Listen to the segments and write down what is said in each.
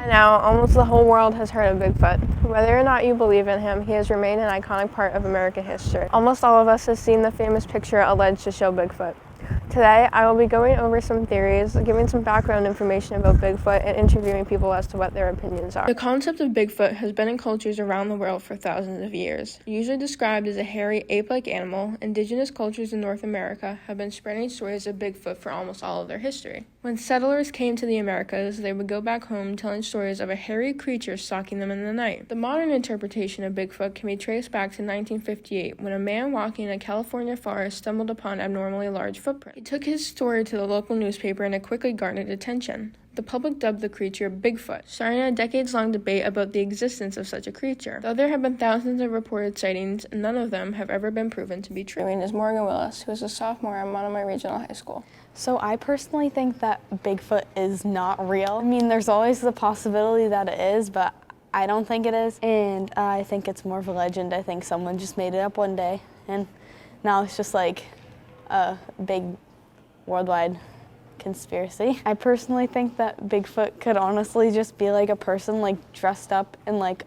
By now, almost the whole world has heard of Bigfoot. Whether or not you believe in him, he has remained an iconic part of American history. Almost all of us have seen the famous picture alleged to show Bigfoot. Today, I will be going over some theories, giving some background information about Bigfoot, and interviewing people as to what their opinions are. The concept of Bigfoot has been in cultures around the world for thousands of years. Usually described as a hairy, ape-like animal, indigenous cultures in North America have been spreading stories of Bigfoot for almost all of their history. When settlers came to the Americas, they would go back home telling stories of a hairy creature stalking them in the night. The modern interpretation of Bigfoot can be traced back to 1958, when a man walking in a California forest stumbled upon abnormally large footprints. He took his story to the local newspaper and it quickly garnered attention. The public dubbed the creature Bigfoot, starting a decades-long debate about the existence of such a creature. Though there have been thousands of reported sightings, none of them have ever been proven to be true. My name is Morgan Willis, who is a sophomore at Monomoy Regional High School. So I personally think that Bigfoot is not real. I mean, there's always the possibility that it is, but I don't think it is. And I think it's more of a legend. I think someone just made it up one day, and now it's just like a big worldwide conspiracy. I personally think that Bigfoot could honestly just be like a person like dressed up in like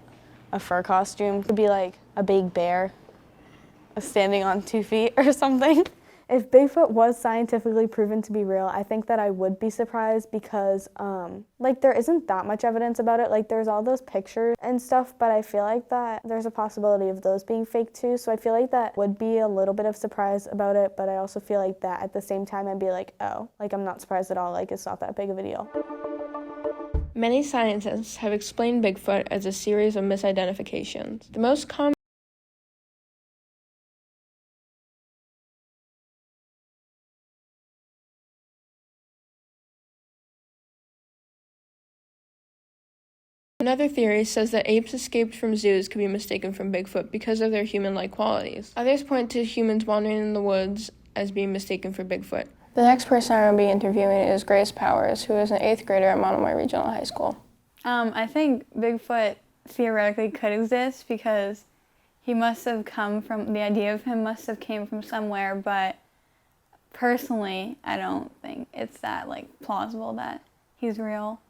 a fur costume. It could be like a big bear standing on 2 feet or something. If Bigfoot was scientifically proven to be real, I think that I would be surprised because like there isn't that much evidence about it. Like there's all those pictures and stuff, but I feel like that there's a possibility of those being fake too. So I feel like that would be a little bit of surprise about it, but I also feel like that at the same time I'd be like, oh, like I'm not surprised at all. Like it's not that big of a deal. Many scientists have explained Bigfoot as a series of misidentifications. The most common Another theory says that apes escaped from zoos could be mistaken for Bigfoot because of their human-like qualities. Others point to humans wandering in the woods as being mistaken for Bigfoot. The next person I will be interviewing is Grace Powers, who is an 8th grader at Monomoy Regional High School. I think Bigfoot theoretically could exist because he must have come from, the idea of him must have came from somewhere, but personally, I don't think it's that plausible that he's real.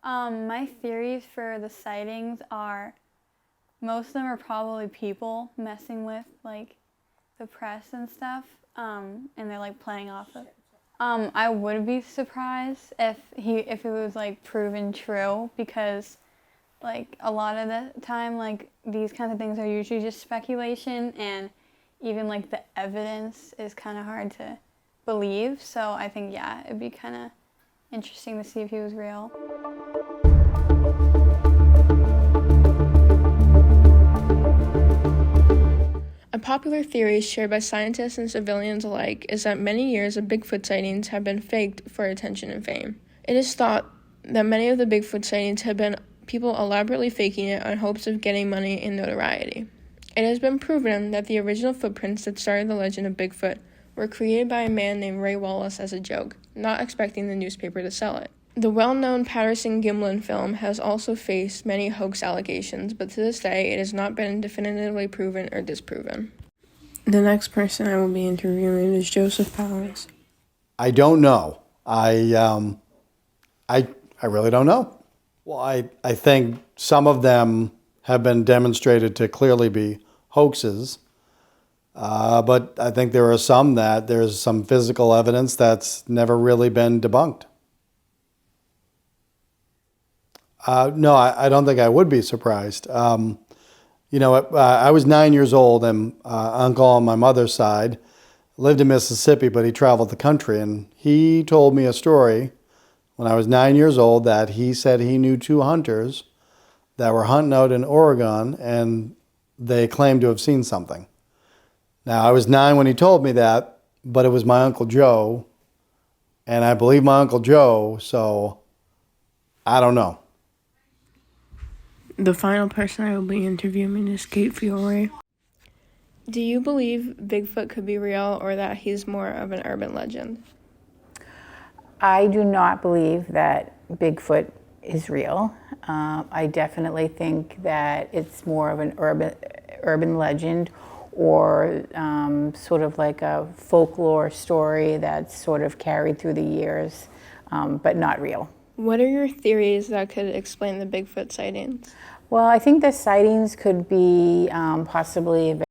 My theories for the sightings are, most of them are probably people messing with the press and stuff, and they're playing off of. I would be surprised if it was proven true, because a lot of the time these kinds of things are usually just speculation, and even the evidence is kind of hard to believe. So I think it'd be kind of interesting to see if he was real. A popular theory shared by scientists and civilians alike is that many years of Bigfoot sightings have been faked for attention and fame. It is thought that many of the Bigfoot sightings have been people elaborately faking it in hopes of getting money and notoriety. It has been proven that the original footprints that started the legend of Bigfoot were created by a man named Ray Wallace as a joke, not expecting the newspaper to sell it. The well-known Patterson-Gimlin film has also faced many hoax allegations, but to this day it has not been definitively proven or disproven. The next person I will be interviewing is Joseph Powers. I don't know. I really don't know. Well, I think some of them have been demonstrated to clearly be hoaxes, but I think there are some that there's some physical evidence that's never really been debunked. No, I don't think I would be surprised. I was 9 years old, and uncle on my mother's side lived in Mississippi, but he traveled the country, and he told me a story when I was 9 years old that he said he knew 2 hunters that were hunting out in Oregon, and they claimed to have seen something. Now, I was 9 when he told me that, but it was my Uncle Joe, and I believe my Uncle Joe, so I don't know. The final person I will be interviewing is Kate Fiore. Do you believe Bigfoot could be real, or that he's more of an urban legend? I do not believe that Bigfoot is real. I definitely think that it's more of an urban legend, or sort of like a folklore story that's sort of carried through the years, but not real. What are your theories that could explain the Bigfoot sightings? Well, I think the sightings could be possibly